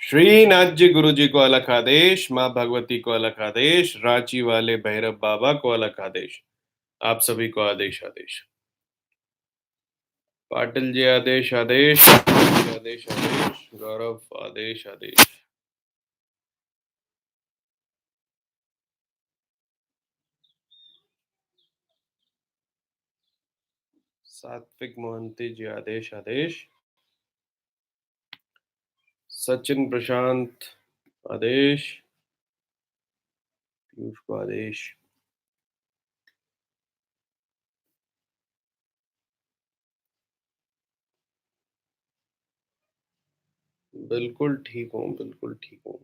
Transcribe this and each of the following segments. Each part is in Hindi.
श्रीनाथ जी गुरु जी को अलग आदेश, माँ भगवती को अलग आदेश, रांची वाले भैरव बाबा को अलग आदेश। आप सभी को आदेश आदेश। पाटिल जी आदेश आदेश, आदेश आदेश, गौरव आदेश आदेश। सात्विक मोहंती जी आदेश आदेश। सचिन प्रशांत आदेश। पीयूष को आदेश। बिल्कुल ठीक हूँ, बिल्कुल ठीक हूँ।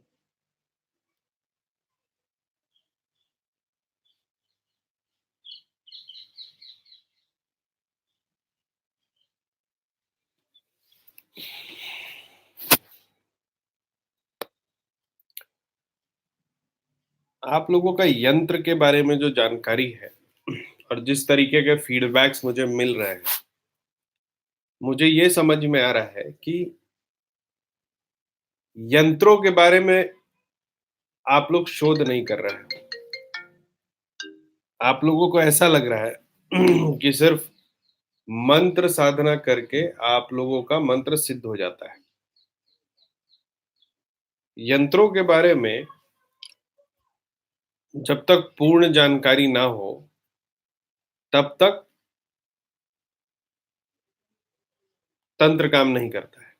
आप लोगों का यंत्र के बारे में जो जानकारी है और जिस तरीके के फीडबैक्स मुझे मिल रहे हैं, मुझे ये समझ में आ रहा है कि यंत्रों के बारे में आप लोग शोध नहीं कर रहे हैं। आप लोगों को ऐसा लग रहा है कि सिर्फ मंत्र साधना करके आप लोगों का मंत्र सिद्ध हो जाता है। यंत्रों के बारे में जब तक पूर्ण जानकारी ना हो, तब तक तंत्र काम नहीं करता है।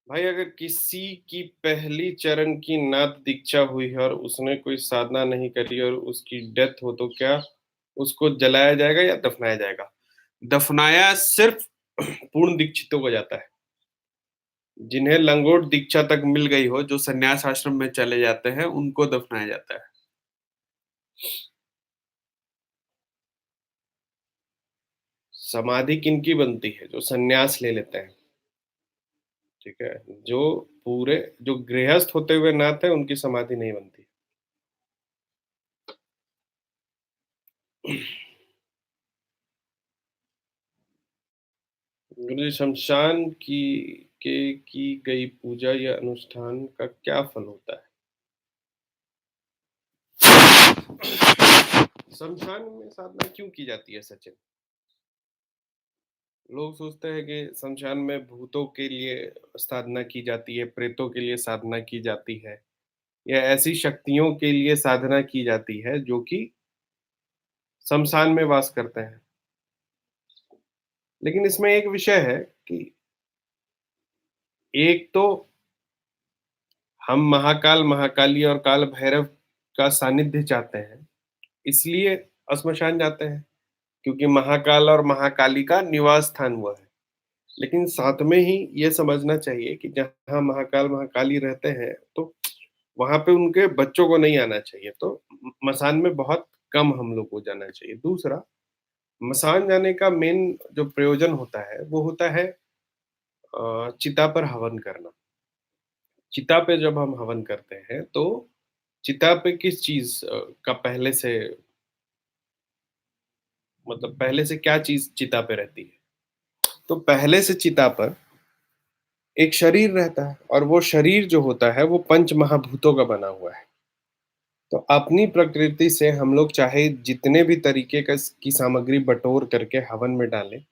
भाई अगर किसी की पहली चरण की नाद दीक्षा हुई है और उसने कोई साधना नहीं करी और उसकी डेथ हो, तो क्या उसको जलाया जाएगा या दफनाया जाएगा? दफनाया सिर्फ पूर्ण दीक्षितों को जाता है। जिन्हें लंगोट दीक्षा तक मिल गई हो, जो संन्यास आश्रम में चले जाते हैं, उनको दफनाया जाता है। समाधि किनकी बनती है? जो संन्यास ले लेते हैं। ठीक है। जो पूरे जो गृहस्थ होते हुए नाथ है, उनकी समाधि नहीं बनती। गुरु जी, शमशान की गई पूजा या अनुष्ठान का क्या फल होता है? शमशान में साधना क्यों की जाती है सचिन? लोग सोचते हैं कि शमशान में भूतों के लिए साधना की जाती है, प्रेतों के लिए साधना की जाती है, या ऐसी शक्तियों के लिए साधना की जाती है जो कि शमशान में वास करते हैं। लेकिन इसमें एक विषय है कि एक तो हम महाकाल, महाकाली और काल भैरव का सानिध्य चाहते हैं, इसलिए श्मशान जाते हैं, क्योंकि महाकाल और महाकाली का निवास स्थान वो है। लेकिन साथ में ही ये समझना चाहिए कि जहाँ महाकाल, महाकाली रहते हैं, तो वहाँ पे उनके बच्चों को नहीं आना चाहिए। तो मसान में बहुत कम हम लोग को जाना चाहिए। दूसरा, मसान जाने का मेन जो प्रयोजन होता है, वो होता है चिता पर हवन करना। चिता पे जब हम हवन करते हैं, तो चिता पे किस चीज़ का पहले से, मतलब पहले से क्या चीज़ चिता पे रहती है? तो पहले से चिता पर एक शरीर रहता है, और वो शरीर जो होता है, वो पंच महाभूतों का बना हुआ है। तो अपनी प्रकृति से हम लोग चाहे जितने भी तरीके का की सामग्री बटोर करके हवन में डालें,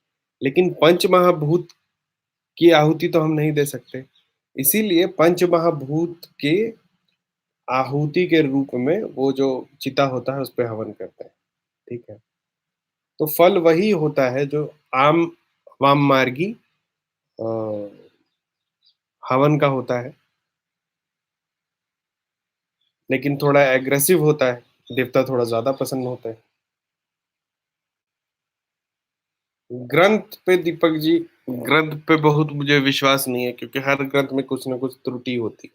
लेकिन पंच महाभूत की आहुति तो हम नहीं दे सकते। इसीलिए पंच महाभूत के आहुति के रूप में वो जो चिता होता है, उस पे हवन करते हैं। ठीक है? तो फल वही होता है जो आम वाममार्गी अ, हवन का होता है, लेकिन थोड़ा एग्रेसिव होता है। देवता थोड़ा ज़्यादा प्रसन्न होते हैं। ग्रंथ पे दीपक जी, ग्रंथ पे बहुत मुझे विश्वास नहीं है क्योंकि हर ग्रंथ में कुछ न कुछ त्रुटि होती है,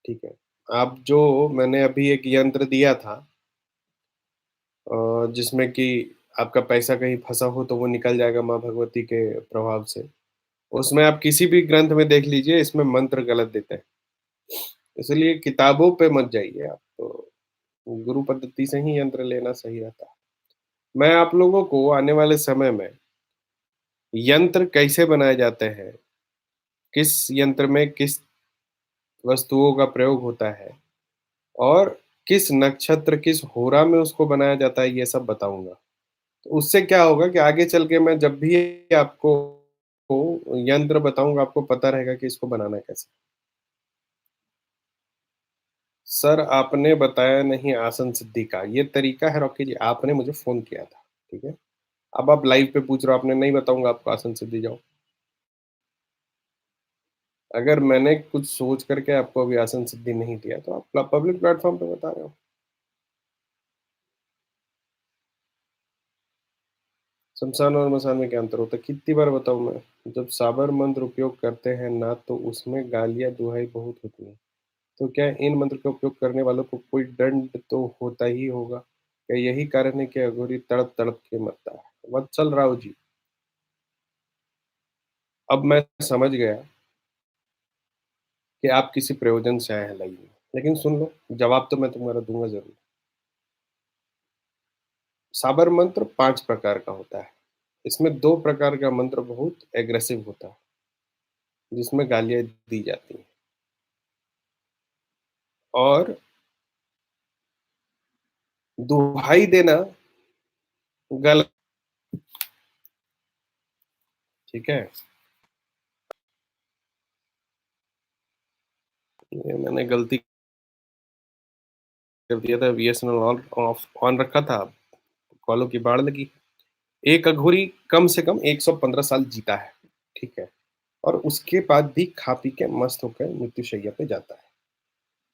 ठीक है? आप जो मैंने अभी एक यंत्र दिया था जिसमें कि आपका पैसा कहीं फँसा हो तो वो निकल जाएगा माँ भगवती के प्रभाव से। उसमें आप किसी भी ग्रंथ में देख लीजिए इसमें मंत्र गलत देते हैं। इसलिए किताबों पे मत जाइए आप, तो गुरु पद्धति से ही यंत्र लेना सही रहता है। मैं आप लोगों को आने वाले समय में यंत्र कैसे बनाए जाते हैं, किस यंत्र में किस वस्तुओं का प्रयोग होता है और किस नक्षत्र, किस होरा में उसको बनाया जाता है, ये सब बताऊँगा। तो उससे क्या होगा कि आगे चल के मैं जब भी आपको यंत्र बताऊँगा, आपको पता रहेगा कि इसको बनाना कैसे। सर, आपने बताया नहीं आसन सिद्धि का, ये तरीका है रॉकी जी, आपने मुझे फ़ोन किया था, ठीक है? अब आप लाइव पे पूछ रहे हो, आपने नहीं बताऊँगा आपको आसन सिद्धि जाओ। अगर मैंने कुछ सोच करके आपको अभी आसन सिद्धि नहीं दिया, तो आप पब्लिक प्लेटफ़ॉर्म पे बता रहे हो। शमशान और मसान में क्या अंतर होता है? कितनी बार बताऊँ मैं? जब साबर मंत्र उपयोग करते हैं ना, तो उसमें गालियाँ, दुहाई बहुत होती हैं। तो क्या इन मंत्र का उपयोग करने वालों को कोई दंड तो होता ही होगा? क्या यही कारण है कि अघोरी तड़प-तड़प के मरता है? वत्सल राव जी, अब मैं समझ गया कि आप किसी प्रयोजन से आए हैं लाइन में। लेकिन सुन लो, जवाब तो मैं तुम्हारा दूँगा ज़रूर। साबर मंत्र 5 प्रकार का होता है। इसमें 2 प्रकार का मंत्र बहुत एग्रेसिव होता है, जिसमें गालियाँ दी जाती हैं और दुहाई देना गलत, ठीक है? ये मैंने गलती कर दिया था, बीएसएनएल ऑन रखा था, कॉलों की बाढ़ लगी। एक अघोरी कम से कम 115 साल जीता है, ठीक है? और उसके बाद भी खा पी के मस्त होकर मृत्युशैया पे जाता है।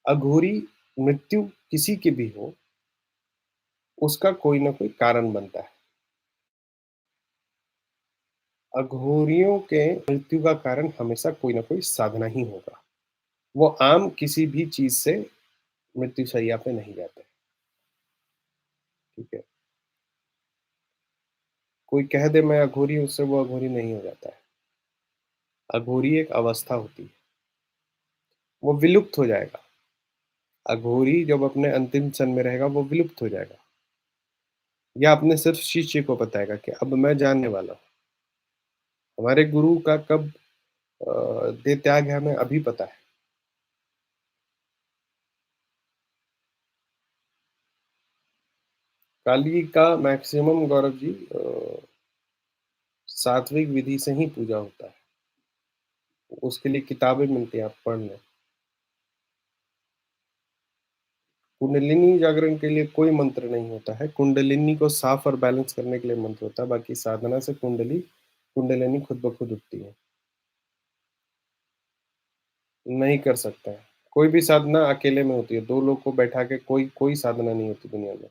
अघोरी मृत्यु किसी की भी हो, उसका कोई ना कोई कारण बनता है। अघोरियों के मृत्यु का कारण हमेशा कोई ना कोई साधना ही होगा। वो आम किसी भी चीज़ से मृत्युशैया पे नहीं जाते, ठीक है? कोई कह दे मैं अघोरी हूँ, उससे वो अघोरी नहीं हो जाता है। अघोरी एक अवस्था होती है, वो विलुप्त हो जाएगा। अघोरी जब अपने अंतिम क्षण में रहेगा, वो विलुप्त हो जाएगा या अपने सिर्फ शिष्य को बताएगा कि अब मैं जाने वाला हूँ। हमारे गुरु का कब देह त्याग है हमें अभी पता है। काली का मैक्सिमम गौरव जी सात्विक विधि से ही पूजा होता है। उसके लिए किताबें मिलती हैं, आप पढ़ लें। कुंडलिनी जागरण के लिए कोई मंत्र नहीं होता है। कुंडलिनी को साफ और बैलेंस करने के लिए मंत्र होता है, बाकी साधना से कुंडलिनी खुद ब खुद उठती है। नहीं कर सकता है। कोई भी साधना अकेले में होती है, 2 लोग को बैठा के कोई कोई साधना नहीं होती दुनिया में।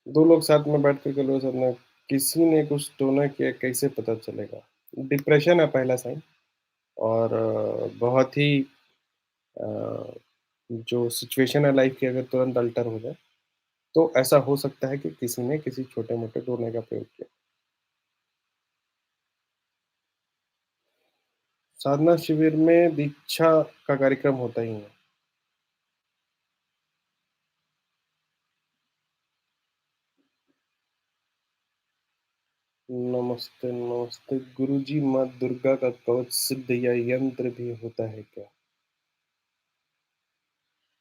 2 लोग साथ में बैठ कर के लो साधना, किसी ने कुछ टोना किया कैसे पता चलेगा? डिप्रेशन है पहला साइन और बहुत ही अ, जो सिचुएशन है लाइफ की अगर तुरंत अल्टर हो जाए, तो ऐसा हो सकता है कि किसी ने किसी छोटे-मोटे टोने का प्रयोग किया। साधना शिविर में दीक्षा का कार्यक्रम होता ही है। नमस्ते, नमस्ते। गुरुजी माँ दुर्गा का कवच सिद्ध या यंत्र भी होता है क्या?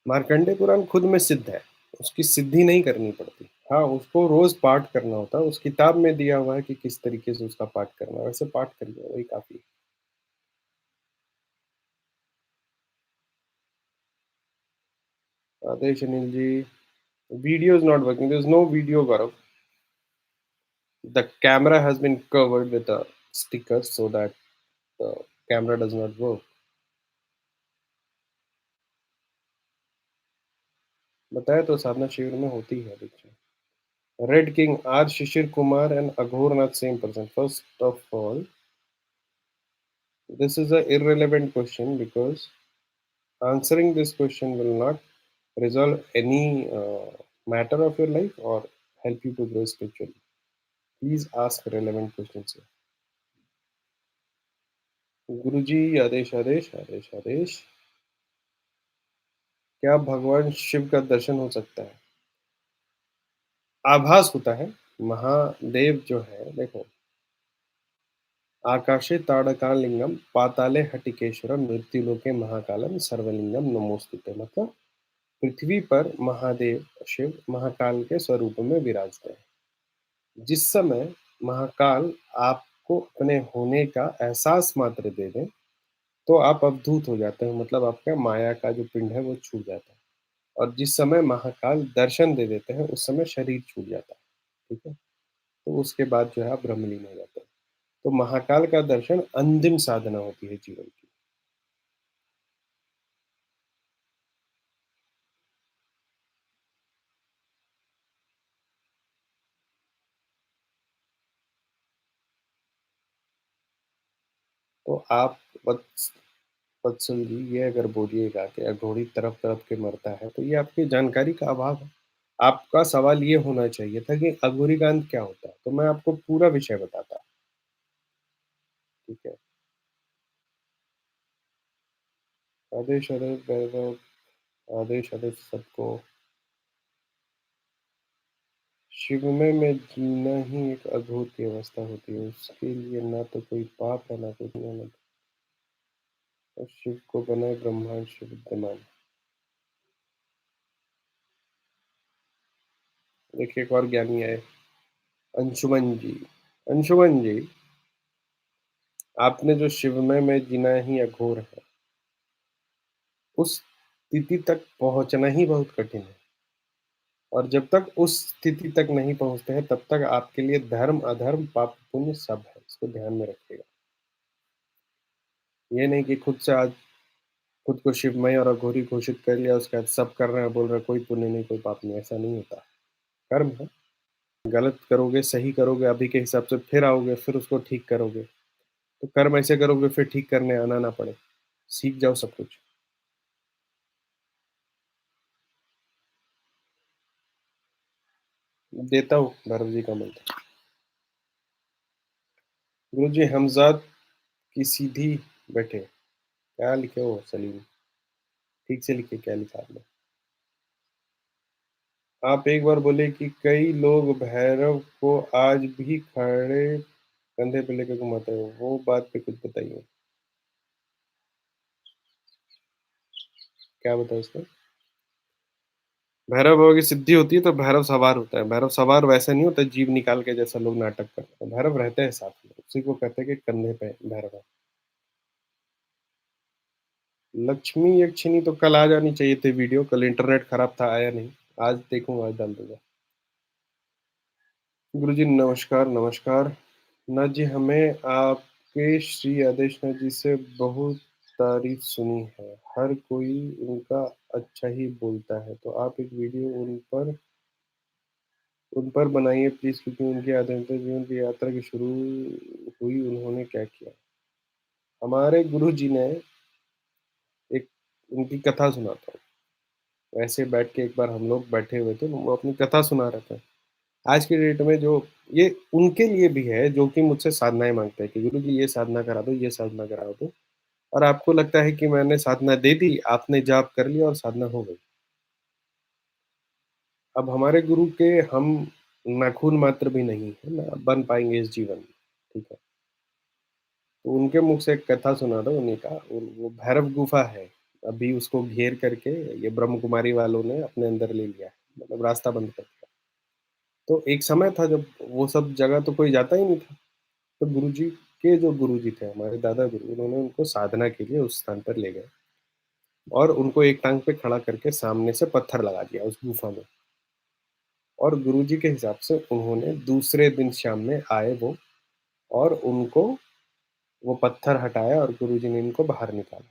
मार्कंडेय पुराण खुद में सिद्ध है, उसकी सिद्धि नहीं करनी पड़ती। हाँ, उसको रोज़ पाठ करना होता है, उस किताब में दिया हुआ है कि किस तरीके से उसका पाठ करना है, वैसे पाठ करिए वही काफ़ी है। Adesh Anil ji, video is not working, there is no video Gaurav. The camera has been covered with a sticker so that the camera does not work. बताया तो साधना शिविर में होती है दीक्षा। Red King R. Shishir Kumar and Aghornath same person. First of all, this is a irrelevant question because answering this question will not resolve any matter of your life or help you to grow spiritually. Please ask relevant questions here. गुरुजी आदेश आदेश आदेश आदेश। क्या भगवान शिव का दर्शन हो सकता है? आभास होता है। महादेव जो है देखो, आकाशे ताड़कालिंगम पाताले हटिकेश्वरम मृत्युलोके महाकालम सर्वलिंगम नमोस्तुते मतलब पृथ्वी पर महादेव शिव महाकाल के स्वरूप में विराजते हैं। जिस समय महाकाल आपको अपने होने का एहसास मात्र दे दें, तो आप अवधूत हो जाते हैं मतलब आपका माया का जो पिंड है वो छूट जाता है। और जिस समय महाकाल दर्शन दे देते हैं, उस समय शरीर छूट जाता है, ठीक है? तो उसके बाद जो है आप ब्रह्मलीन हो जाते हैं। तो महाकाल का दर्शन अंतिम साधना होती है जीवन की। तो आप वत्स वत्सल जी ये अगर बोलिएगा कि अघोरी तरफ-तरफ के मरता है, तो ये आपकी जानकारी का अभाव है। आपका सवाल ये होना चाहिए था कि अघोरी का अंत क्या होता है? तो मैं आपको पूरा विषय बताता, ठीक है? आदेश आदेश वैभव आदेश आदेश सबको शिवमय में जीना ही एक अद्भुत की अवस्था होती है। उसके लिए ना तो कोई पाप है, ना कोई पुण्य है, और शिव को बनाए ब्रह्मांड शिव विद्यमान। देखिए एक और ज्ञानी आए, अंशुमन जी। अंशुमन जी, आपने जो शिवमय में जीना ही अघोर है, उस स्थिति तक पहुँचना ही बहुत कठिन है। और जब तक उस स्थिति तक नहीं पहुँचते हैं, तब तक आपके लिए धर्म, अधर्म, पाप, पुण्य सब है। इसको ध्यान में रखिएगा। ये नहीं कि खुद से आज खुद को शिवमय और अघोरी घोषित कर लिया, उसके बाद सब कर रहे हैं, बोल रहे हैं कोई पुण्य नहीं, कोई पाप नहीं, ऐसा नहीं होता। कर्म है, गलत करोगे, सही करोगे, अभी के हिसाब से फिर आओगे, फिर उसको ठीक करोगे। तो कर्म ऐसे करोगे फिर ठीक करने आना ना पड़े। सीख जाओ सब कुछ। देता हूँ भैरव जी का मंत्र। गुरुजी हमज़ाद की सीधी बैठे। क्या लिखे हो सलीम? ठीक से लिखिए क्या लिखा आपने। आप एक बार बोले कि कई लोग भैरव को आज भी खड़े कंधे पे लेके घुमाते हो, वो बात पे कुछ बताइए। क्या बताओ उसका? भैरव बाबा की सिद्धि होती है तो भैरव सवार होता है। भैरव सवार वैसे नहीं होता जीभ निकाल के जैसा लोग नाटक करते हैं। भैरव रहते हैं साथ में, उसी को कहते हैं कि कंधे पे भैरव है। लक्ष्मी यक्षिणी तो कल आ जानी चाहिए थी वीडियो, कल इंटरनेट खराब था आया नहीं। आज देखूँगा, आज डाल दूँगा। गुरुजी नमस्कार, नमस्कार। ना जी हमें आपके श्री आदेशनाथ जी से बहुत तारीफ़ सुनी है। हर कोई उनका अच्छा ही बोलता है, तो आप एक वीडियो उन पर बनाइए प्लीज़ क्योंकि उनके आध्यात्मिक जीवन की यात्रा की शुरू हुई उन्होंने क्या किया? हमारे गुरुजी ने एक उनकी कथा सुनाता हूँ। वैसे बैठ के एक बार हम लोग बैठे हुए थे, वो अपनी कथा सुना रहे थे। आज की डेट में जो ये उनके लिए भी है जो कि मुझसे साधनाएँ माँगते हैं कि गुरुजी ये साधना करा दो, ये साधना करा दो। और आपको लगता है कि मैंने साधना दे दी, आपने जाप कर लिया और साधना हो गई। अब हमारे गुरु के हम नाखून मात्र भी नहीं है, ना बन पाएँगे इस जीवन में, ठीक है? तो उनके मुख से एक कथा सुना दो उन्हीं का, वो भैरव गुफ़ा है। अभी उसको घेर करके ये ब्रह्म कुमारी वालों ने अपने अंदर ले लिया है, मतलब रास्ता बंद कर दिया। तो एक समय था जब वो सब जगह तो कोई जाता ही नहीं था। तो गुरुजी के जो गुरुजी थे हमारे दादा गुरु, उन्होंने उनको साधना के लिए उस स्थान पर ले गए और उनको एक टाँग पे खड़ा करके सामने से पत्थर लगा दिया उस गुफ़ा में। और गुरुजी के हिसाब से उन्होंने दूसरे दिन शाम में आए वो और उनको वो पत्थर हटाया और गुरुजी ने इनको बाहर निकाला।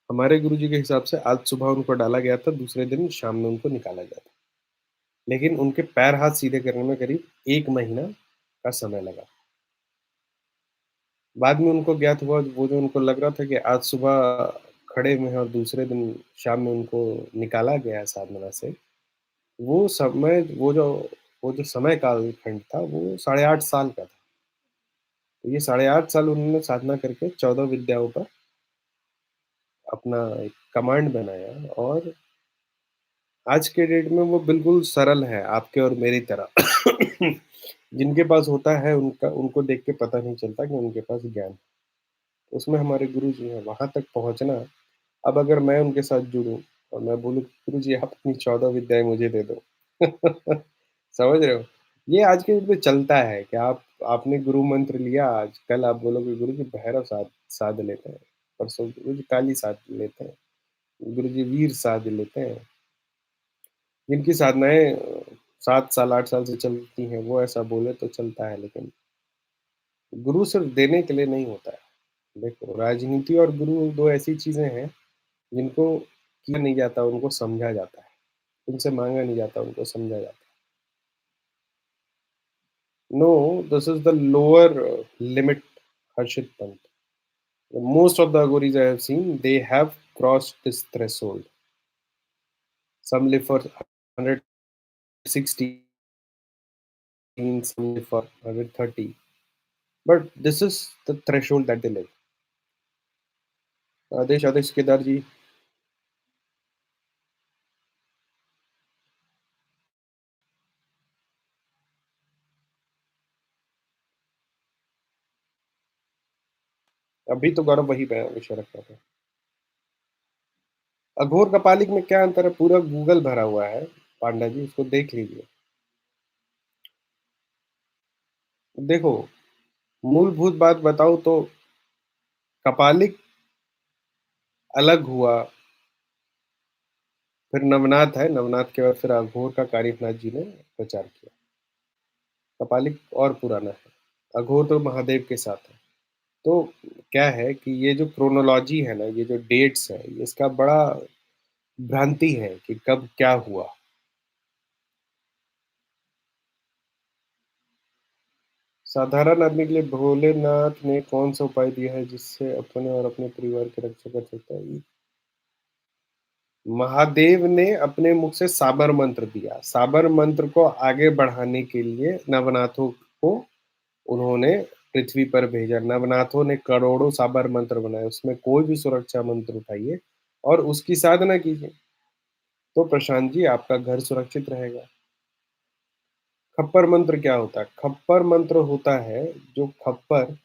हमारे गुरुजी के हिसाब से आज सुबह उनको डाला गया था, दूसरे दिन शाम में उनको निकाला गया था। लेकिन उनके पैर हाथ सीधे करने में करीब 1 महीना का समय लगा। बाद में उनको ज्ञात हुआ वो जो उनको लग रहा था कि आज सुबह खड़े हुए हैं और दूसरे दिन शाम में उनको निकाला गया है साधना से, वो समय वो जो समय कालखंड था वो साढ़े 8 साल का था। तो ये साढ़े 8 साल उन्होंने साधना करके 14 विद्याओं पर अपना एक कमांड बनाया और आज के डेट में वो बिल्कुल सरल है, आपके और मेरी तरह। जिनके पास होता है उनका उनको देख के पता नहीं चलता कि उनके पास ज्ञान है। उसमें हमारे गुरुजी हैं, वहाँ तक पहुँचना अब अगर मैं उनके साथ जुड़ूँ और मैं बोलूँ कि गुरुजी आप अपनी 14 विद्याएँ मुझे दे दो। समझ रहे हो? ये आज के डेट में चलता है कि आपने गुरु मंत्र लिया आज, कल आप बोलोगे गुरुजी भैरव साध लेते हैं, परसों गुरुजी काली साध लेते हैं, गुरुजी वीर साध लेते हैं। जिनकी साधनाएँ 7 साल, 8 साल से चलती हैं, वो ऐसा बोले तो चलता है, लेकिन गुरु सिर्फ़ देने के लिए नहीं होता है। देखो, राजनीति और गुरु 2 ऐसी चीज़ें हैं, जिनको किया नहीं जाता, उनको समझा जाता है। उनसे माँगा नहीं जाता, उनको समझा जाता है। No, this is the lower limit, Harshit Pant. Most of the Aghoris I have seen, they have crossed this threshold. Some live for 116, some live for 130. But this is the threshold that they live. आदेश आदेश केदार जी, अभी तो गौरव वही पे विषय रख रहा था। अघोर कपालिक में क्या अंतर है? पूरा गूगल भरा हुआ है, पांडा जी, उसको देख लीजिए। देखो, मूलभूत बात बताऊँ तो कपालिक अलग हुआ, फिर नवनाथ है, नवनाथ के बाद फिर अघोर का कारिकनाथ जी ने प्रचार किया। कपालिक और पुराना है, अघोर तो महादेव के साथ है। तो क्या है कि ये जो क्रोनोलॉजी है ना, ये जो डेट्स है, इसका बड़ा भ्रांति है कि कब क्या हुआ। साधारण आदमी के लिए भोलेनाथ ने कौन-सा उपाय दिया है जिससे अपने और अपने परिवार की रक्षा कर सकता है? महादेव ने अपने मुख से साबर मंत्र दिया। साबर मंत्र को आगे बढ़ाने के लिए नवनाथों को उन्होंने पृथ्वी पर भेजा। नवनाथों ने करोड़ों साबर मंत्र बनाए, उसमें कोई भी सुरक्षा मंत्र उठाइए और उसकी साधना कीजिए, तो प्रशांत जी आपका घर सुरक्षित रहेगा। खप्पर मंत्र क्या होता है? खप्पर मंत्र होता है जो खप्पर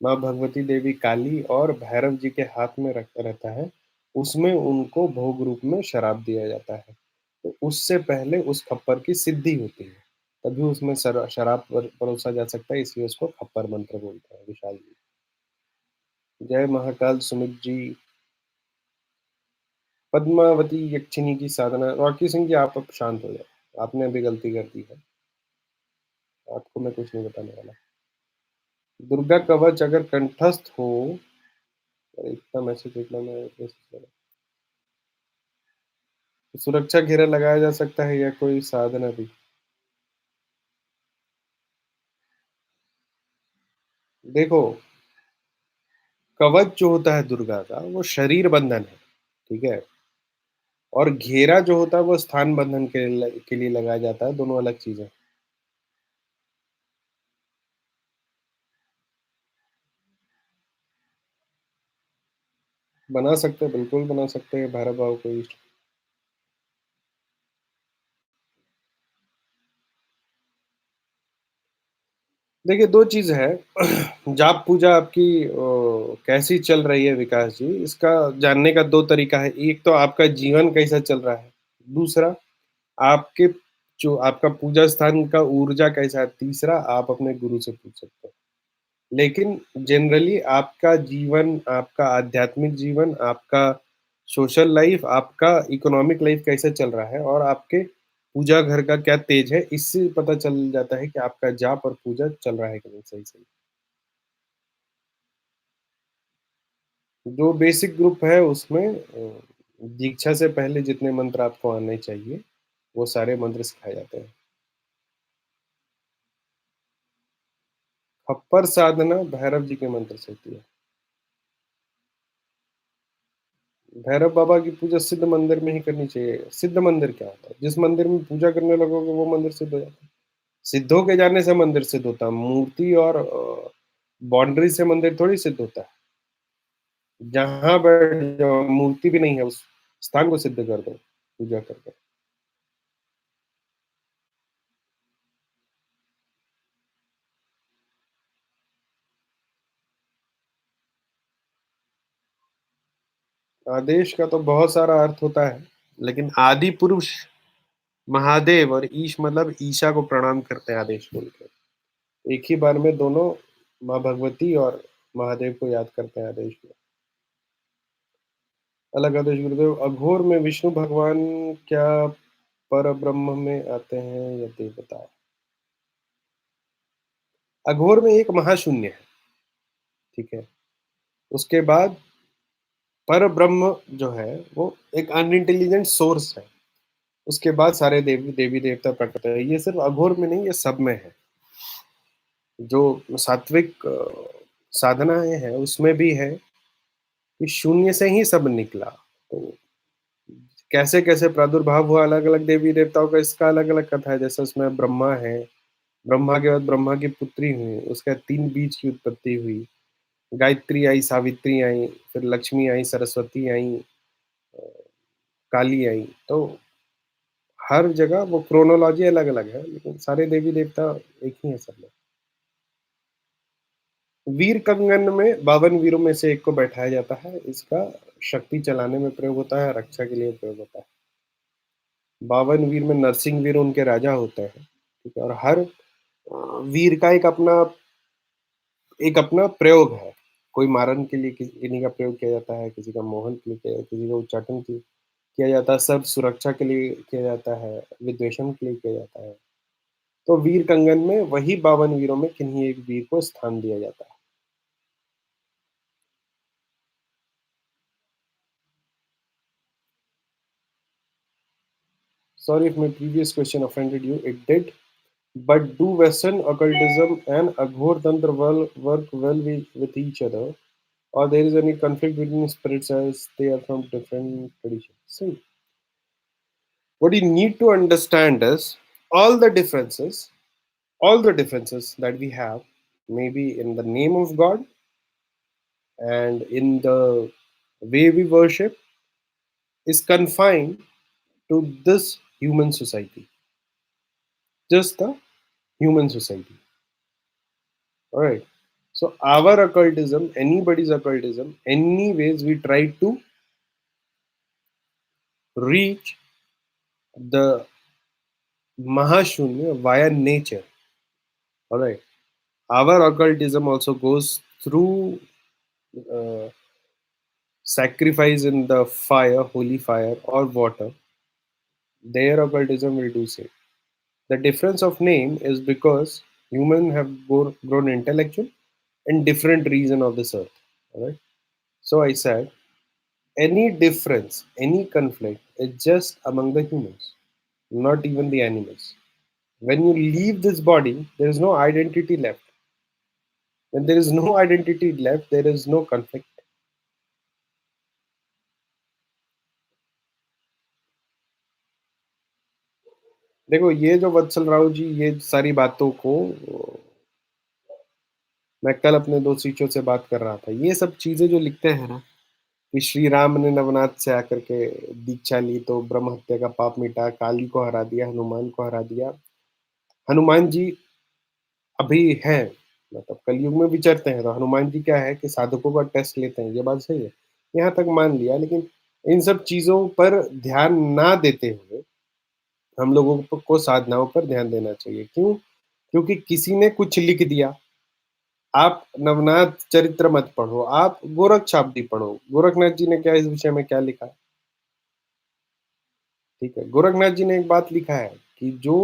माँ भगवती देवी काली और भैरव जी के हाथ में रख रहता है, उसमें उनको भोग रूप में शराब दिया जाता है। तो उससे पहले उस खप्पर की सिद्धि होती है, तभी उसमें शराब परोसा जा सकता है, इसलिए उसको खप्पर मंत्र बोलते हैं, विशाल जी। जय महाकाल सुमित जी, पद्मावती यक्षिणी की साधना रॉकी सिंह जी आप अब शांत हो जाओ, आपने अभी गलती कर दी है, आपको मैं कुछ नहीं बताने वाला। दुर्गा कवच अगर कंठस्थ हो, अरे इतना मैसेज इतना मैं मैसेज करा। सुरक्षा घेरा लगाया जा सकता है या कोई साधना भी? देखो, कवच जो होता है दुर्गा का वो शरीर बंधन है, ठीक है? और घेरा जो होता है वो स्थान बंधन के लिए लगाया जाता है, दोनों अलग चीज़ें हैं। बना सकते हैं, बिल्कुल बना सकते हैं भैरव बाबा को इष्ट। देखिए 2 चीज़ है, जाप पूजा आपकी कैसी चल रही है विकास जी, इसका जानने का 2 तरीका है। एक तो आपका जीवन कैसा चल रहा है, दूसरा आपके जो आपका पूजा स्थान का ऊर्जा कैसा है, तीसरा आप अपने गुरु से पूछ सकते हैं। लेकिन जनरली आपका जीवन, आपका आध्यात्मिक जीवन, आपका सोशल लाइफ़, आपका इकोनॉमिक लाइफ़ कैसे चल रहा है और आपके पूजा घर का क्या तेज है, इससे पता चल जाता है कि आपका जाप और पूजा चल रहा है कि नहीं सही-सही। जो बेसिक ग्रुप है उसमें दीक्षा से पहले जितने मंत्र आपको आने चाहिए, वो सारे मंत्र सिखाए जाते हैं। खप्पर साधना भैरव जी के मंत्र से होती है। भैरव बाबा की पूजा सिद्ध मंदिर में ही करनी चाहिए। सिद्ध मंदिर क्या होता है? जिस मंदिर में पूजा करने लगोगे वो मंदिर सिद्ध हो जाता है। सिद्धों के जाने से मंदिर सिद्ध होता है। मूर्ति और बाउंड्री से मंदिर थोड़ी सिद्ध होता है। जहाँ बैठ जाओ, मूर्ति भी नहीं है, उस स्थान को सिद्ध कर दो, पूजा करके। आदेश का तो बहुत सारा अर्थ होता है, लेकिन आदि पुरुष महादेव और ईश मतलब ईशा को प्रणाम करते हैं आदेश बोल के। एक ही बार में दोनों माँ भगवती और महादेव को याद करते हैं आदेश में। अलग आदेश गुरुदेव अघोर में विष्णु भगवान क्या परब्रह्म में आते हैं या देवता? अघोर में एक महाशून्य है, ठीक है? उसके बाद परब्रह्म जो है वो एक अनइंटेलिजेंट सोर्स है। उसके बाद सारे देवी-देवता प्रकट है। ये सिर्फ़ अघोर में नहीं, ये सब में है। जो सात्विक साधनाएँ हैं, उसमें भी है कि शून्य से ही सब निकला। तो कैसे-कैसे प्रादुर्भाव हुआ अलग-अलग देवी-देवताओं का इसका अलग-अलग कथा है। जैसे उसमें ब्रह्मा है, ब्रह्मा के बाद ब्रह्मा की पुत्री हुई, उसके बाद 3 बीज की उत्पत्ति हुई। गायत्री आई, सावित्री आई, फिर लक्ष्मी आई, सरस्वती आई, काली आई। तो हर जगह वो क्रोनोलॉजी अलग-अलग है, लेकिन सारे देवी-देवता एक ही हैं सब में। वीर कंगन में 52 वीरों में से एक को बैठाया जाता है। इसका शक्ति चलाने में प्रयोग होता है, रक्षा के लिए प्रयोग होता है। 52 वीर में नरसिंह वीर उनके राजा होते हैं, ठीक है? और हर वीर का एक अपना प्रयोग है। कोई मारन के लिए किन्हीं का प्रयोग किया जाता है, किसी का मोहन के लिए किया किसी का उच्चाटन के लिए किया जाता है, सर्व सुरक्षा के लिए किया जाता है, विद्वेषण के लिए किया जाता है। तो वीर कंगन में वही 52 वीरों में किन्हीं एक वीर को स्थान दिया जाता है। Sorry if my previous question offended you, it did. But do Western occultism and Aghor Tantra work well with each other? Or there is any conflict between spirits as they are from different traditions? See, what you need to understand is all the differences, all the differences that we have, maybe in the name of God and in the way we worship, is confined to this human society, just the human society. All right. So our occultism, anybody's occultism, anyways, we try to reach the Mahashunya via nature. All right. Our occultism also goes through uh, sacrifice in the fire, holy fire, or water. Their occultism will do same. The difference of name is because humans have grown intellectual in different region of this earth. All right. So I said any difference, any conflict is just among the humans, not even the animals. When you leave this body, there is no identity left. When there is no identity left, there is no conflict. देखो ये जो वत्सल राव जी ये सारी बातों को मैं कल अपने दो शिष्यों से बात कर रहा था। ये सब चीज़ें जो लिखते हैं ना कि श्री राम ने नवनाथ से आकर के दीक्षा ली तो ब्रह्म हत्या का पाप मिटा, काली को हरा दिया, हनुमान को हरा दिया। हनुमान जी अभी हैं, मतलब कलयुग में विचरते हैं, तो हनुमान जी क्या है कि साधकों का टेस्ट लेते हैं, ये बात सही है। यहाँ तक मान लिया, लेकिन इन सब चीज़ों पर ध्यान ना देते हुए हम लोगों को साधनाओं पर ध्यान देना चाहिए। क्यों? क्योंकि किसी ने कुछ लिख दिया, आप नवनाथ चरित्र मत पढ़ो, आप गोरक्षाब्दी पढ़ो। गोरखनाथ जी ने क्या इस विषय में क्या लिखा है? ठीक है। गोरखनाथ जी ने एक बात लिखा है कि जो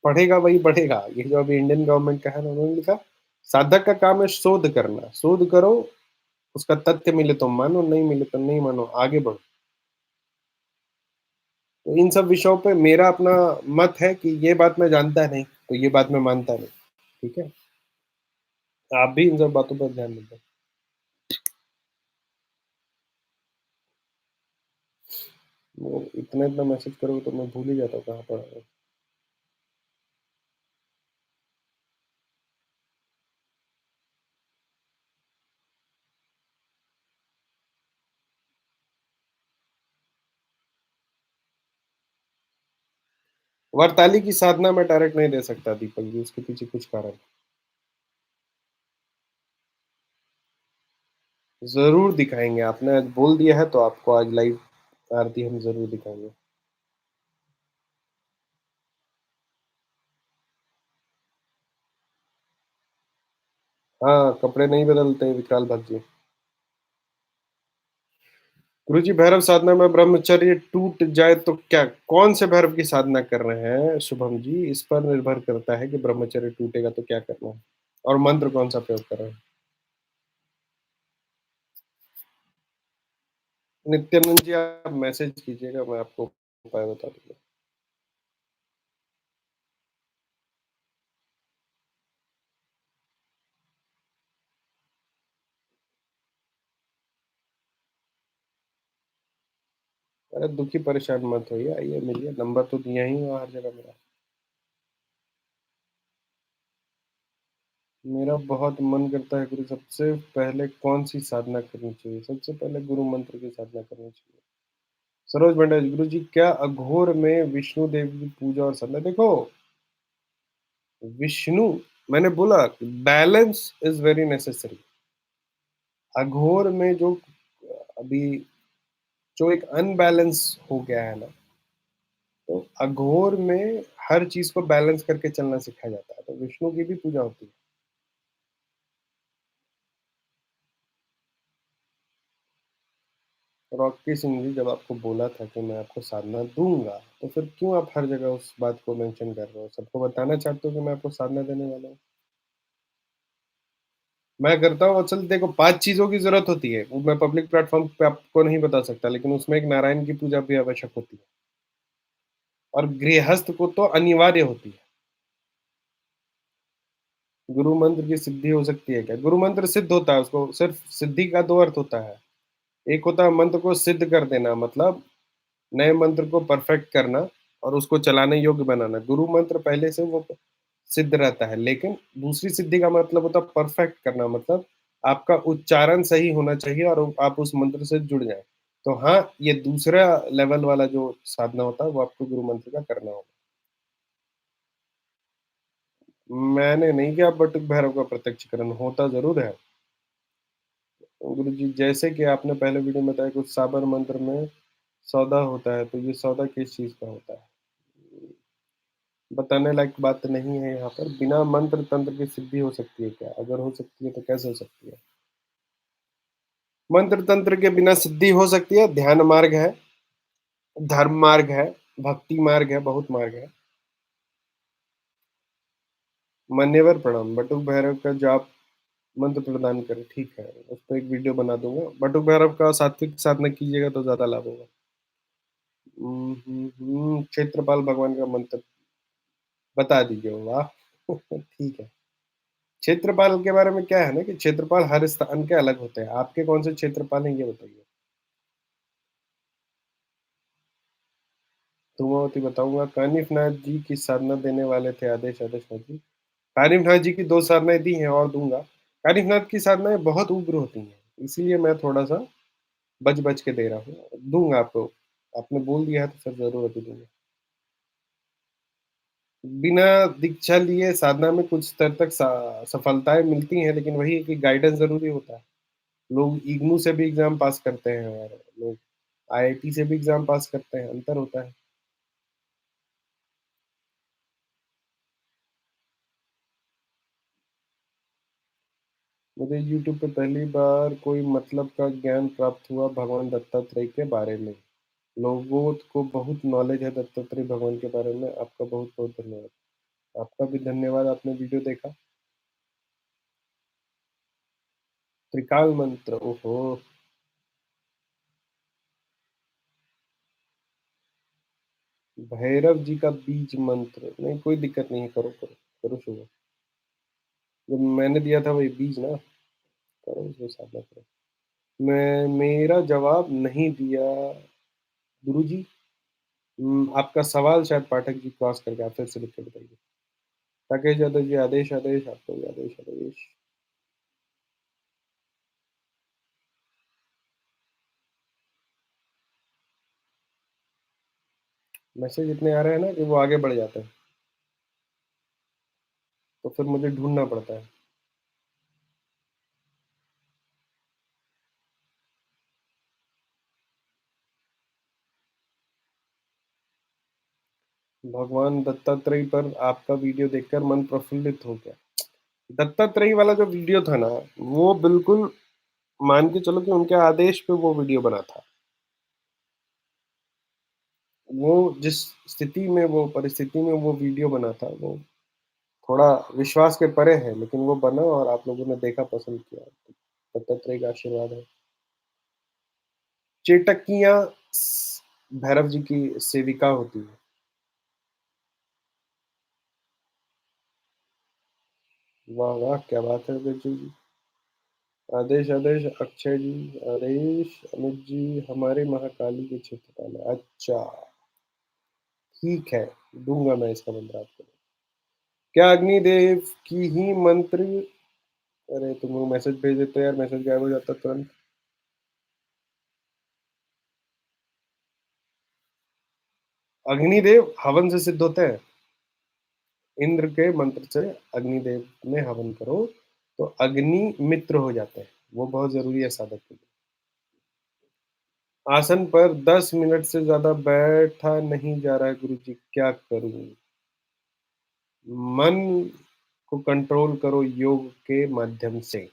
पढ़ेगा वही बढ़ेगा। ये जो अभी इंडियन गवर्नमेंट का है ना, उन्होंने लिखा साधक का काम है शोध करना। शोध करो, उसका तथ्य मिले तो मानो, नहीं मिले तो नहीं मानो, आगे बढ़ो। तो इन सब विषयों पे मेरा अपना मत है कि ये बात मैं जानता नहीं, तो ये बात मैं मानता नहीं, ठीक है? आप भी इन सब बातों पर ध्यान दें। वो इतना-इतना मैसेज करोगे तो मैं भूल ही जाता हूँ कहाँ पढ़ा है। वरताली की साधना मैं डायरेक्ट नहीं दे सकता दीपक जी, उसके पीछे कुछ कारण है। ज़रूर दिखाएँगे, आपने आज बोल दिया है तो आपको आज लाइव आरती हम ज़रूर दिखाएँगे। हाँ, कपड़े नहीं बदलते विकराल भक्त जी। गुरुजी भैरव साधना में ब्रह्मचर्य टूट जाए तो क्या कौन से भैरव की साधना कर रहे हैं शुभम जी? इस पर निर्भर करता है कि ब्रह्मचर्य टूटेगा तो क्या करना है और मंत्र कौन-सा प्रयोग कर रहे हैं। नित्यानंद जी आप मैसेज कीजिएगा, मैं आपको उपाय बता दूँगा। अरे दुखी परेशान मत होइए, आइए मिलिए, नंबर तो दिया ही हुआ हर जगह मेरा। मेरा बहुत मन करता है गुरु सबसे पहले कौन-सी साधना करनी चाहिए? सबसे पहले गुरु मंत्र की साधना करनी चाहिए। सरोज भंडारी गुरु जी क्या अघोर में विष्णु देव की पूजा और साधना देखो, विष्णु मैंने बोला बैलेंस इज़ वेरी नेसेसरी। अघोर में जो अभी जो एक अनबैलेंस हो गया है ना, तो अघोर में हर चीज़ को बैलेंस करके चलना सिखाया जाता है, तो विष्णु की भी पूजा होती है। रॉकी सिंह जी जब आपको बोला था कि मैं आपको साधना दूँगा, तो फिर क्यों आप हर जगह उस बात को मेंशन कर रहे हो? सबको बताना चाहते हो कि मैं आपको साधना देने वाला हूँ? मैं करता हूँ असल देखो 5 चीज़ों की ज़रूरत होती है, वो मैं पब्लिक प्लेटफ़ॉर्म पे आपको नहीं बता सकता, लेकिन उसमें एक नारायण की पूजा भी आवश्यक होती है और गृहस्थ को तो अनिवार्य होती है। गुरु मंत्र की सिद्धि हो सकती है क्या? गुरु मंत्र सिद्ध होता है, उसको सिर्फ़ सिद्धि का 2 अर्थ होता है। एक होता है मंत्र को सिद्ध कर देना मतलब नए मंत्र को परफेक्ट करना और उसको चलाने योग्य बनाना। गुरु मंत्र पहले से वो सिद्ध रहता है, लेकिन दूसरी सिद्धि का मतलब होता है परफेक्ट करना मतलब आपका उच्चारण सही होना चाहिए और आप उस मंत्र से जुड़ जाएँ। तो हाँ, ये दूसरा लेवल वाला जो साधना होता है वो आपको गुरु मंत्र का करना होगा। मैंने नहीं किया बटुक भैरव का प्रत्यक्षीकरण, होता ज़रूर है। गुरुजी जैसे कि आपने पहले वीडियो में बताया कुछ साबर मंत्र में सौदा होता है, तो ये सौदा किस चीज़ का होता है? बताने लायक बात नहीं है यहाँ पर, बिना मंत्र तंत्र की सिद्धि हो सकती है क्या? अगर हो सकती है तो कैसे हो सकती है? मंत्र तंत्र के बिना सिद्धि हो सकती है, ध्यान मार्ग है, धर्म मार्ग है, भक्ति मार्ग है, बहुत मार्ग है। मान्यवर प्रणाम, बटुक भैरव का जाप मंत्र प्रदान करें, ठीक है, उस पे एक वीडियो बना दूँगा। बटुक भैरव का सात्विक साधना कीजिएगा तो ज़्यादा लाभ होगा। क्षेत्रपाल भगवान का मंत्र बता दीजिए, वाह! ठीक है। क्षेत्रपाल के बारे में क्या है ना कि क्षेत्रपाल हर स्थान के अलग होते हैं। आपके कौन से क्षेत्रपाल हैं ये बताइए? धूमावती बताऊँगा, कानिफनाथ जी की साधना देने वाले थे आदेश आदेश नाथ जी। कानिफनाथ जी की 2 साधनाएँ दी हैं और दूँगा। कानिफनाथ की साधनाएँ बहुत उग्र होती हैं, इसीलिए मैं थोड़ा-सा बच-बच के दे रहा हूँ। दूँगा आपको, आपने बोल दिया है तो फिर ज़रूर अभी दूँगा। बिना दीक्षा लिए साधना में कुछ स्तर तक सफलताएँ मिलती हैं, लेकिन वही है कि गाइडेंस ज़रूरी होता है। लोग इग्नू से भी एग्ज़ाम पास करते हैं और लोग आईआईटी से भी एग्ज़ाम पास करते हैं, अंतर होता है। मुझे यूट्यूब पे पहली बार कोई मतलब का ज्ञान प्राप्त हुआ भगवान दत्तात्रेय के बारे में। लोगों को बहुत नॉलेज है दत्तात्रेय भगवान के बारे में। आपका बहुत-बहुत धन्यवाद। आपका भी धन्यवाद, आपने वीडियो देखा। त्रिकाल मंत्र, ओहो! भैरव जी का बीज मंत्र, नहीं कोई दिक्कत नहीं है, करो, करो, करो शुरू। जो मैंने दिया था वही बीज ना, करो उसको साधना करो। मैं मेरा जवाब नहीं दिया गुरुजी। आपका सवाल शायद पाठक जी क्रॉस कर गया, आप फिर से लिख के बताइए। राकेश यादव जी, आदेश, आदेश, आपको भी आदेश, आदेश। मैसेज इतने आ रहे हैं ना कि वो आगे बढ़ जाते हैं, तो फिर मुझे ढूँढना पड़ता है। भगवान दत्तात्रेय पर आपका वीडियो देखकर मन प्रफुल्लित हो गया। दत्तात्रेय वाला जो वीडियो था ना, वो बिल्कुल मान के चलो कि उनके आदेश पे वो वीडियो बना था। वो जिस स्थिति में, वो परिस्थिति में वो वीडियो बना था, वो थोड़ा विश्वास के परे है, लेकिन वो बना और आप लोगों ने देखा, पसंद किया। दत्तात्रेय का आशीर्वाद है। चेटकियाँ स भैरव जी की सेविका होती है। वाह, वाह! क्या बात है बिरजू जी। आदेश, आदेश, अक्षय जी, आदेश, अमित जी, हमारे महाकाली के क्षेत्रपाल है। अच्छा, ठीक है, दूँगा मैं इसका मंत्र आपको। क्या अग्निदेव की ही मंत्र, अरे तुम लोग मैसेज भेज देते हो यार, मैसेज गायब हो जाता तुरंत। अग्निदेव हवन से सिद्ध होते हैं। इंद्र के मंत्र से अग्निदेव में हवन करो, तो अग्नि मित्र हो जाते हैं। वो बहुत ज़रूरी है साधक के लिए। आसन पर 10 मिनट से ज़्यादा बैठा नहीं जा रहा है गुरुजी, क्या करूँ? मन को कंट्रोल करो योग के माध्यम से,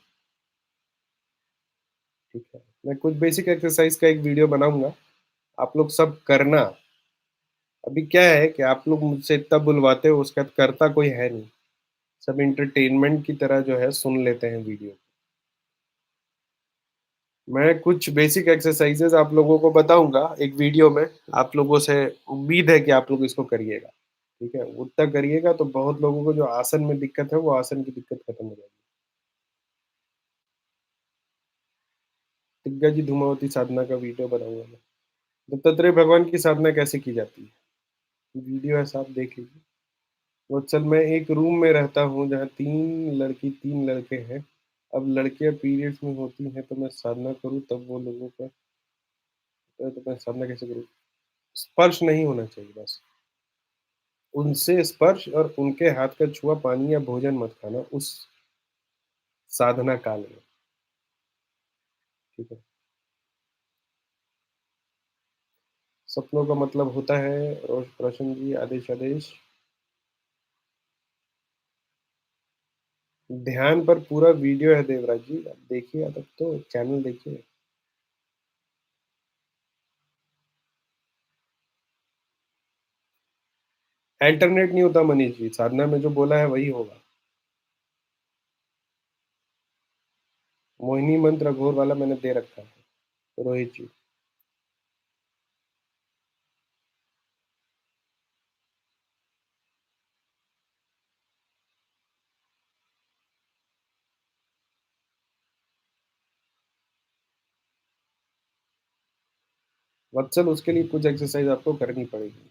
ठीक है? मैं कुछ बेसिक एक्सरसाइज़ का एक वीडियो बनाऊँगा, आप लोग सब करना। अभी क्या है कि आप लोग मुझसे इतना बुलवाते हो, उसके बाद करता कोई है नहीं। सब एंटरटेनमेंट की तरह जो है सुन लेते हैं वीडियो। मैं कुछ बेसिक एक्सरसाइज़ेज़ आप लोगों को बताऊँगा एक वीडियो में, आप लोगों से उम्मीद है कि आप लोग इसको करिएगा, ठीक है? उतना करिएगा तो बहुत लोगों को जो आसन में दिक्कत है, वो आसन की दिक्कत खत्म हो जाएगी। दिग्गज धूमावती साधना का वीडियो बनाऊँगा मैं। दत्तात्रेय भगवान की साधना कैसे की जाती है? वीडियो है साहब, देख लीजिए। वत्सल, मैं एक रूम में रहता हूँ जहाँ 3 लड़के हैं। अब लड़कियाँ पीरियड्स में होती हैं तो मैं साधना करूँ तब वो लोगों का, तो मैं साधना कैसे करूँ? स्पर्श नहीं होना चाहिए बस। उनसे स्पर्श और उनके हाथ का छुआ पानी या भोजन मत खाना उस साधना काल में, ठीक है? सपनों का मतलब होता है रोशन जी, आदेश, आदेश। ध्यान पर पूरा वीडियो है देवराज जी, आप देखिए, तब तो चैनल देखिए। अल्टरनेट नहीं होता मनीष जी, साधना में जो बोला है वही होगा। मोहिनी मंत्र अघोर वाला मैंने दे रखा है, रोहित जी। वत्सल, उसके लिए कुछ एक्सरसाइज आपको करनी पड़ेगी।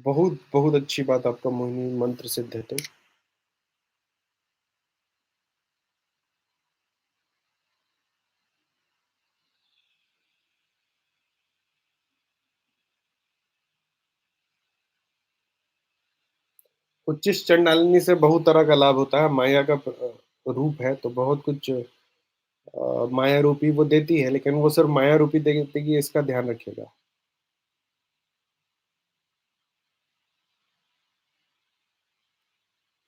बहुत बहुत अच्छी बात, आपका मोहिनी मंत्र सिद्ध है तो। उच्चिष्ट चंडालिनी से बहुत तरह का लाभ होता है, माया का रूप है, तो बहुत कुछ माया रूपी वो देती है, लेकिन वो सिर्फ़ माया रूपी देगी इसका ध्यान रखिएगा।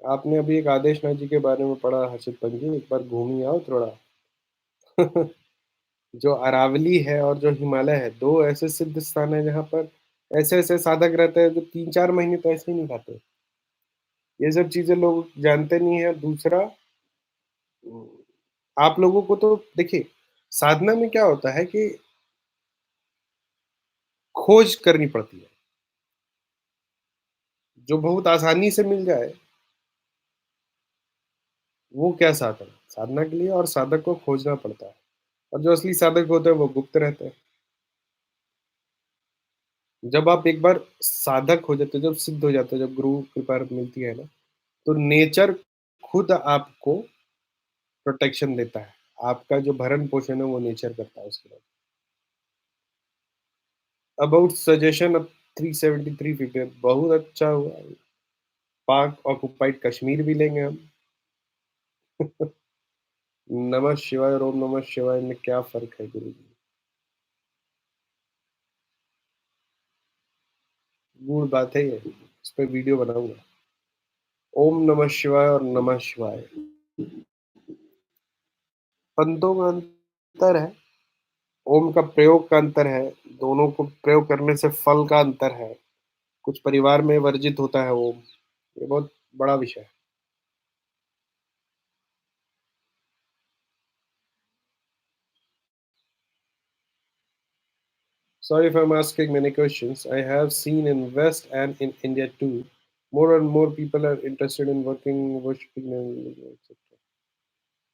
आपने अभी एक आदेश नाथ जी के बारे में पढ़ा हर्षित पंजी, एक बार घूम ही आओ थोड़ा। जो अरावली है और जो हिमालय है, 2 ऐसे सिद्ध स्थान हैं जहाँ पर ऐसे-ऐसे साधक रहते हैं जो 3-4 महीने तो ऐसे ही नहीं खाते। ये सब चीज़ें लोग जानते नहीं हैं। दूसरा उम, आप लोगों को तो देखिए, साधना में क्या होता है कि खोज करनी पड़ती है। जो बहुत आसानी से मिल जाए, वो क्या साधन है? साधना के लिए और साधक को खोजना पड़ता है। और जो असली साधक होते हैं, वो गुप्त रहते हैं। जब आप एक बार साधक हो जाते हो, जब सिद्ध हो जाते हो, जब गुरु कृपा मिलती है ना, तो नेचर खुद आपको प्रोटेक्शन देता है। आपका जो भरण-पोषण है, वो नेचर करता है उसके बाद। अबाउट सजेशन अब 373 फीट बहुत अच्छा हुआ। पाक ऑक्युपाइड कश्मीर भी लेंगे हम। नमः शिवाय और ओम नमः शिवाय में क्या फ़र्क है गुरुजी? गूढ़ बात है ये, इस पे वीडियो बनाऊँगा। ओम नमः शिवाय और नमः शिवाय। पंथों का अंतर है, ओम का प्रयोग का अंतर है, दोनों को प्रयोग करने से फल का अंतर है। कुछ परिवार में वर्जित होता है ओम, ये बहुत बड़ा विषय है। Sorry if I'm asking many questions. I have seen in West and in India too, more and more people are interested in working, worshipping, and etc.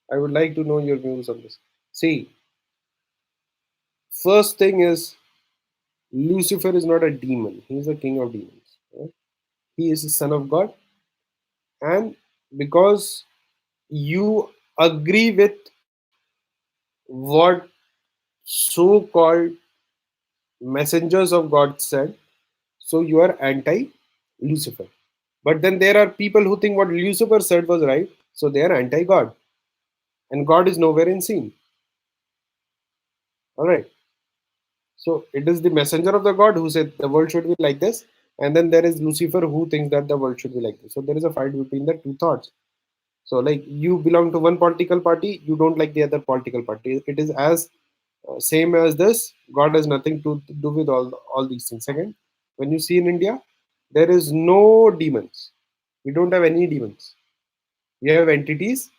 I would like to know your views on this. See, first thing is Lucifer is not a demon. He is the king of demons. Right? He is the son of God, and because you agree with what so-called messengers of God said, so you are anti Lucifer. But then there are people who think what Lucifer said was right, so they are anti God. And God is nowhere in seen. Alright. So it is the messenger of the God who said the world should be like this, and then there is Lucifer who thinks that the world should be like this. So there is a fight between the two thoughts. So like you belong to one political party, you don't like the other political party. It is as same as this. God has nothing to do with all these things. Second, when you see in India, there is no demons. We don't have any demons. We have entities,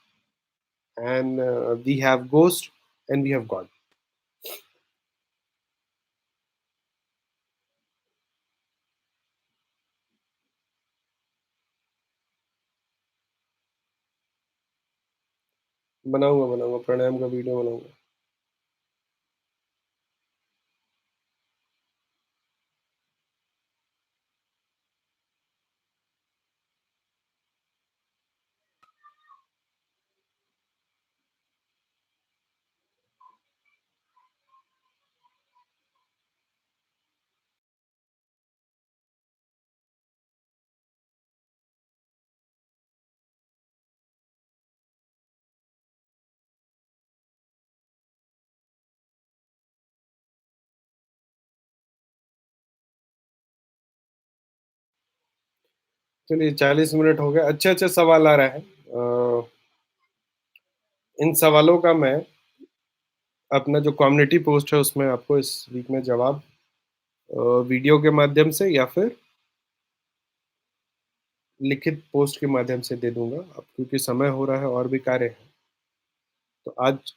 and we have ghost, and we have God. बनाऊंगा बनाऊंगा प्राणायाम का वीडियो बनाऊंगा। चलिए 40 मिनट हो गए, अच्छे अच्छे सवाल आ रहे हैं। इन सवालों का मैं अपना जो कम्युनिटी पोस्ट है उसमें आपको इस वीक में जवाब वीडियो के माध्यम से या फिर लिखित पोस्ट के माध्यम से दे दूंगा। अब क्योंकि समय हो रहा है और भी कार्य है, तो आज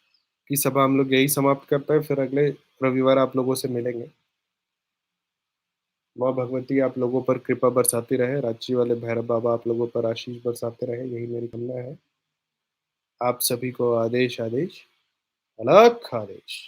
की सभा हम लोग यही समाप्त करते हैं, फिर अगले रविवार आप लोगों से मिलेंगे। माँ भगवती आप लोगों पर कृपा बरसाती रहे, रांची वाले भैरव बाबा आप लोगों पर आशीष बरसाते रहे, यही मेरी कामना है। आप सभी को आदेश आदेश, अलग आदेश।